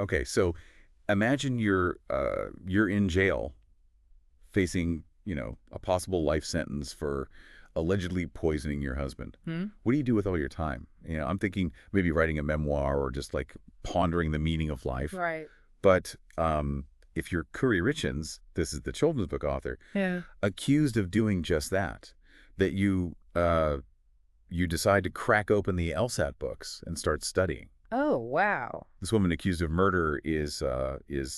Okay, so imagine you're in jail facing, a possible life sentence for allegedly poisoning your husband. Hmm? What do you do with all your time? I'm thinking maybe writing a memoir or just like pondering the meaning of life. Right. But if you're Curry Richens, this is the children's book author, Yeah. accused of doing just that, that you decide to crack open the LSAT books and start studying. Oh, wow. This woman accused of murder is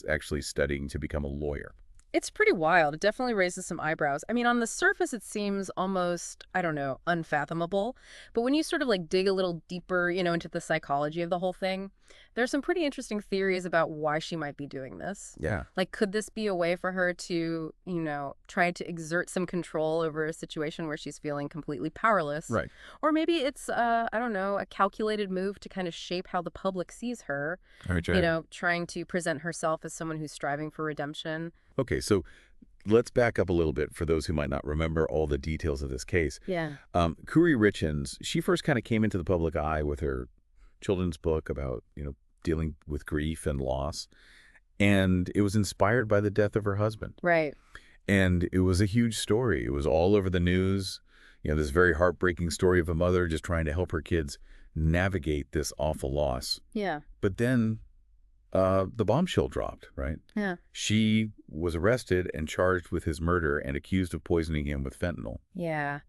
actually studying to become a lawyer. It's pretty wild. It definitely raises some eyebrows. I mean, on the surface, it seems almost, I don't know, unfathomable. But when you sort of like dig a little deeper, into the psychology of the whole thing, there's some pretty interesting theories about why she might be doing this. Yeah. Like, could this be a way for her to, try to exert some control over a situation where she's feeling completely powerless? Right. Or maybe it's, I don't know, a calculated move to kind of shape how the public sees her, All right, trying to present herself as someone who's striving for redemption. Okay, so let's back up a little bit for those who might not remember all the details of this case. Yeah. Kuri Richens, she first kind of came into the public eye with her children's book about, dealing with grief and loss. And it was inspired by the death of her husband. Right. And it was a huge story. It was all over the news. This very heartbreaking story of a mother just trying to help her kids navigate this awful loss. Yeah. But then the bombshell dropped, right? Yeah. She was arrested and charged with his murder and accused of poisoning him with fentanyl. Yeah.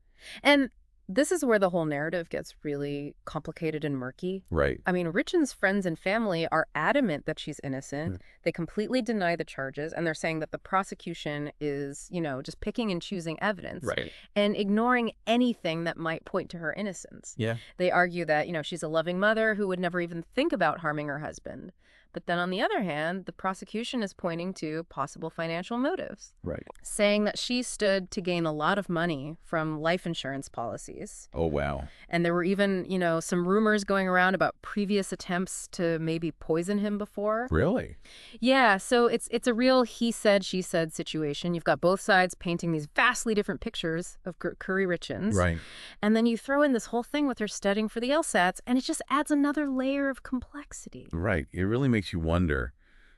And this is where the whole narrative gets really complicated and murky. Right. I mean, Richen's friends and family are adamant that she's innocent. They completely deny the charges, and they're saying that the prosecution is, just picking and choosing evidence Right. and ignoring anything that might point to her innocence. Yeah. They argue that, she's a loving mother who would never even think about harming her husband. But then on the other hand, the prosecution is pointing to possible financial motives, Right. saying that she stood to gain a lot of money from life insurance policies. Oh, wow. And there were even, some rumors going around about previous attempts to maybe poison him before. Really? Yeah, so it's a real he said, she said situation. You've got both sides painting these vastly different pictures of Curry Richens. Right. And then you throw in this whole thing with her studying for the LSATs, and it just adds another layer of complexity. Right. It really makes you wonder,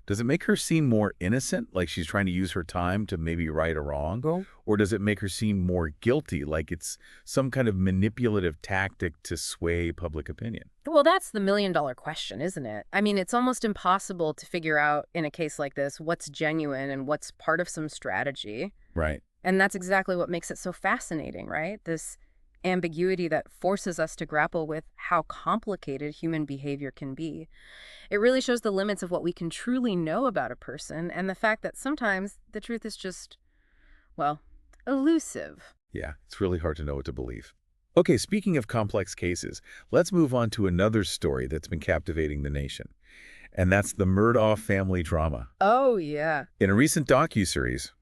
does it make her seem more innocent, like she's trying to use her time to maybe right a wrong? Well, Or does it make her seem more guilty, like it's some kind of manipulative tactic to sway public opinion? Well, that's the million-dollar question, isn't it? I mean, it's almost impossible to figure out in a case like this what's genuine and what's part of some strategy. Right. And that's exactly what makes it so fascinating, right? This ambiguity that forces us to grapple with how complicated human behavior can be. It really shows the limits of what we can truly know about a person and the fact that sometimes the truth is just, well, elusive. Yeah, it's really hard to know what to believe. Okay, speaking of complex cases, let's move on to another story that's been captivating the nation. And that's the Murdaugh family drama. Oh, yeah. In a recent docuseries,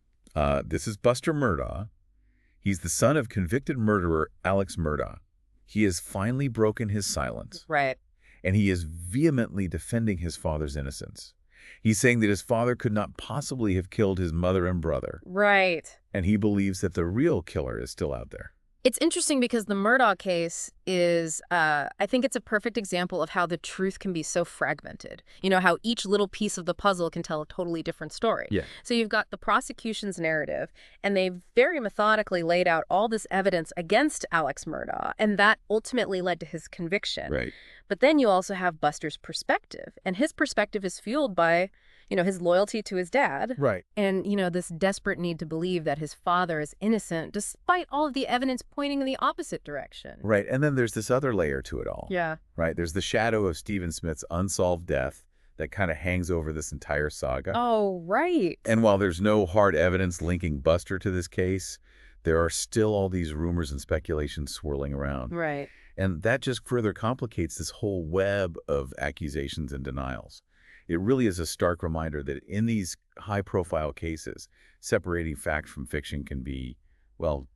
this is Buster Murdaugh. He's the son of convicted murderer Alex Murdaugh. He has finally broken his silence, Right. and he is vehemently defending his father's innocence. He's saying that his father could not possibly have killed his mother and brother, Right. and he believes that the real killer is still out there. It's interesting because the Murdaugh case is, I think it's a perfect example of how the truth can be so fragmented. How each little piece of the puzzle can tell a totally different story. Yeah. So you've got the prosecution's narrative, and they've very methodically laid out all this evidence against Alex Murdaugh, and that ultimately led to his conviction. Right. But then you also have Buster's perspective, and his perspective is fueled by, his loyalty to his dad. Right. And, this desperate need to believe that his father is innocent, despite all of the evidence pointing in the opposite direction. Right. And then there's this other layer to it all. Yeah. Right. There's the shadow of Stephen Smith's unsolved death that kind of hangs over this entire saga. Oh, right. And while there's no hard evidence linking Buster to this case, there are still all these rumors and speculations swirling around. Right. And that just further complicates this whole web of accusations and denials. It really is a stark reminder that in these high-profile cases, separating fact from fiction can be, well,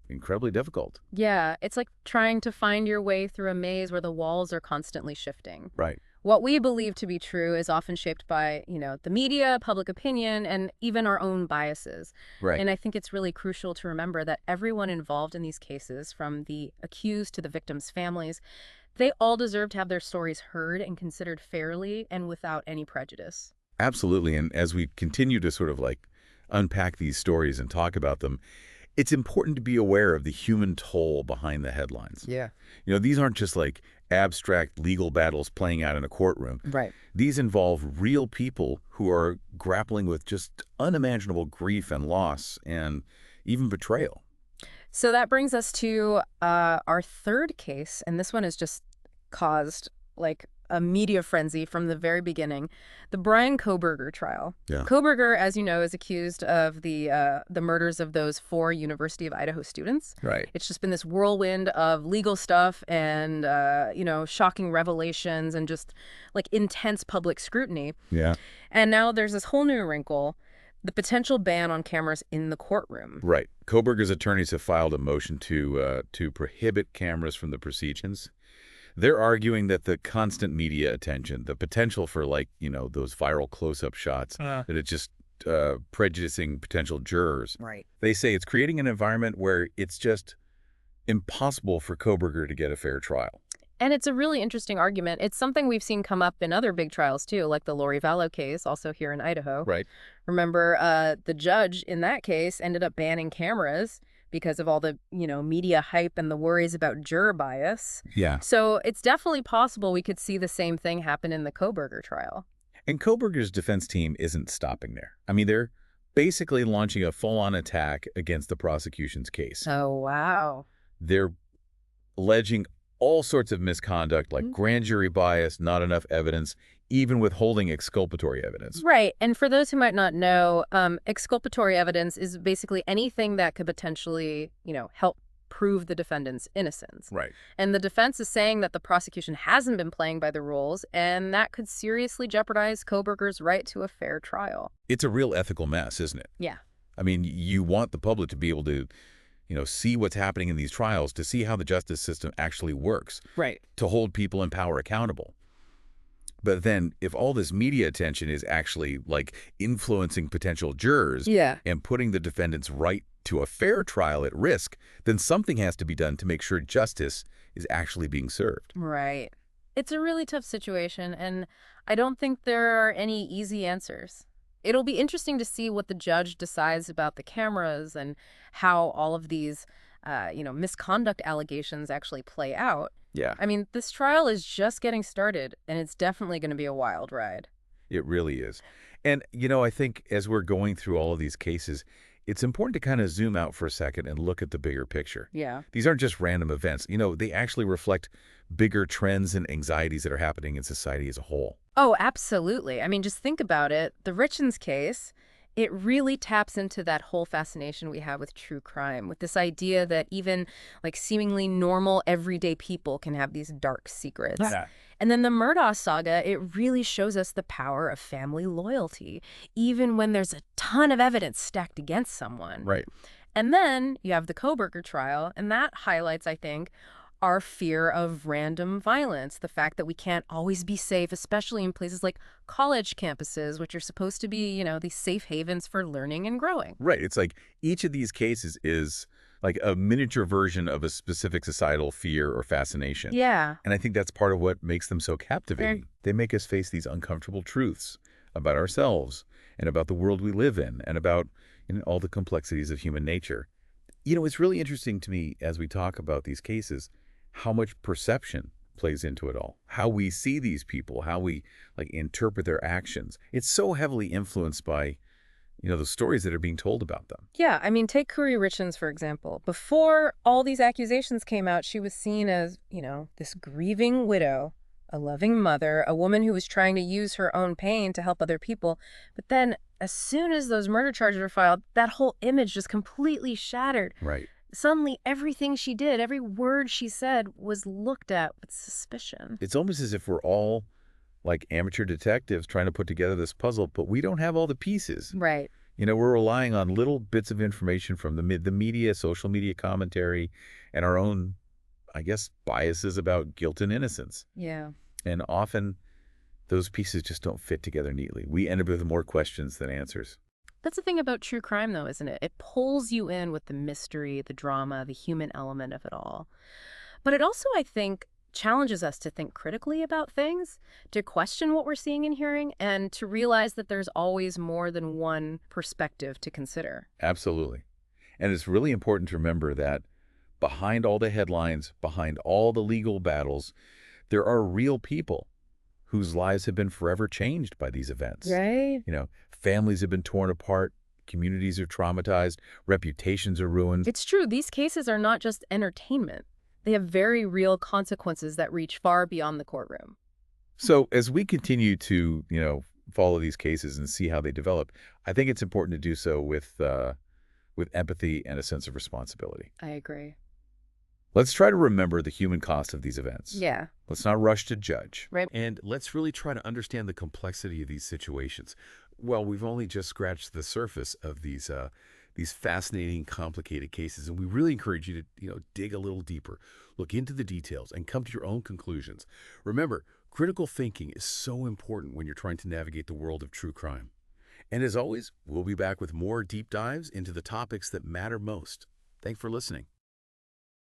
incredibly difficult. Yeah, it's like trying to find your way through a maze where the walls are constantly shifting. Right. What we believe to be true is often shaped by, the media, public opinion, and even our own biases. Right. And I think it's really crucial to remember that everyone involved in these cases, from the accused to the victims' families, They all deserve to have their stories heard and considered fairly and without any prejudice. Absolutely. And as we continue to sort of like unpack these stories and talk about them, it's important to be aware of the human toll behind the headlines. Yeah. These aren't just like abstract legal battles playing out in a courtroom. Right. These involve real people who are grappling with just unimaginable grief and loss and even betrayal. So that brings us to our third case, and this one has just caused like a media frenzy from the very beginning, the Brian Kohberger trial. Yeah. Kohberger, as you know, is accused of the murders of those 4 University of Idaho students. Right. It's just been this whirlwind of legal stuff and, shocking revelations and just like intense public scrutiny. Yeah. And now there's this whole new wrinkle, the potential ban on cameras in the courtroom. Right. Kohberger's attorneys have filed a motion to prohibit cameras from the proceedings. They're arguing that the constant media attention, the potential for those viral close-up shots, that it's just prejudicing potential jurors. Right. They say it's creating an environment where it's just impossible for Kohberger to get a fair trial. And it's a really interesting argument. It's something we've seen come up in other big trials, too, like the Lori Vallow case, also here in Idaho. Right. Remember, the judge in that case ended up banning cameras because of all the, media hype and the worries about juror bias. Yeah. So it's definitely possible we could see the same thing happen in the Kohberger trial. And Kohberger's defense team isn't stopping there. I mean, they're basically launching a full-on attack against the prosecution's case. Oh, wow. They're alleging all sorts of misconduct, like grand jury bias, not enough evidence, even withholding exculpatory evidence. Right. And for those who might not know, exculpatory evidence is basically anything that could potentially, help prove the defendant's innocence. Right. And the defense is saying that the prosecution hasn't been playing by the rules, and that could seriously jeopardize Kohberger's right to a fair trial. It's a real ethical mess, isn't it? Yeah. I mean, you want the public to be able to, see what's happening in these trials, to see how the justice system actually works. Right. To hold people in power accountable. But then if all this media attention is actually influencing potential jurors and putting the defendant's right to a fair trial at risk, then something has to be done to make sure justice is actually being served. Right. It's a really tough situation, and I don't think there are any easy answers. It'll be interesting to see what the judge decides about the cameras and how all of these, misconduct allegations actually play out. Yeah. I mean, this trial is just getting started, and it's definitely going to be a wild ride. It really is. And, I think as we're going through all of these cases, it's important to kind of zoom out for a second and look at the bigger picture. Yeah. These aren't just random events. They actually reflect bigger trends and anxieties that are happening in society as a whole. Oh, absolutely. I mean, just think about it. The Richens case, it really taps into that whole fascination we have with true crime, with this idea that even seemingly normal, everyday people can have these dark secrets. Yeah. And then the Murdaugh saga, it really shows us the power of family loyalty, even when there's a ton of evidence stacked against someone. Right. And then you have the Kohberger trial, and that highlights, I think, our fear of random violence, the fact that we can't always be safe, especially in places like college campuses, which are supposed to be, these safe havens for learning and growing. Right. It's like each of these cases is like a miniature version of a specific societal fear or fascination. Yeah. And I think that's part of what makes them so captivating. They make us face these uncomfortable truths about ourselves and about the world we live in and about all the complexities of human nature. It's really interesting to me as we talk about these cases how much perception plays into it all, how we see these people, how we interpret their actions. It's so heavily influenced by the stories that are being told about them. Yeah, I mean, take Kuri Richens, for example. Before all these accusations came out, she was seen as, this grieving widow, a loving mother, a woman who was trying to use her own pain to help other people. But then as soon as those murder charges were filed, that whole image just completely shattered. Right. Suddenly, everything she did, every word she said was looked at with suspicion. It's almost as if we're all like amateur detectives trying to put together this puzzle, but we don't have all the pieces. Right. We're relying on little bits of information from the media, social media commentary, and our own, I guess, biases about guilt and innocence. Yeah. And often those pieces just don't fit together neatly. We end up with more questions than answers. That's the thing about true crime, though, isn't it? It pulls you in with the mystery, the drama, the human element of it all. But it also, I think, challenges us to think critically about things, to question what we're seeing and hearing, and to realize that there's always more than one perspective to consider. Absolutely. And it's really important to remember that behind all the headlines, behind all the legal battles, there are real people whose lives have been forever changed by these events. Right? Families have been torn apart, communities are traumatized, reputations are ruined. It's true, these cases are not just entertainment. They have very real consequences that reach far beyond the courtroom. So as we continue to, follow these cases and see how they develop, I think it's important to do so with empathy and a sense of responsibility. I agree. Let's try to remember the human cost of these events. Yeah. Let's not rush to judge. Right. And let's really try to understand the complexity of these situations. Well, we've only just scratched the surface of these fascinating, complicated cases, and we really encourage you to, dig a little deeper, look into the details, and come to your own conclusions. Remember, critical thinking is so important when you're trying to navigate the world of true crime. And as always, we'll be back with more deep dives into the topics that matter most. Thanks for listening.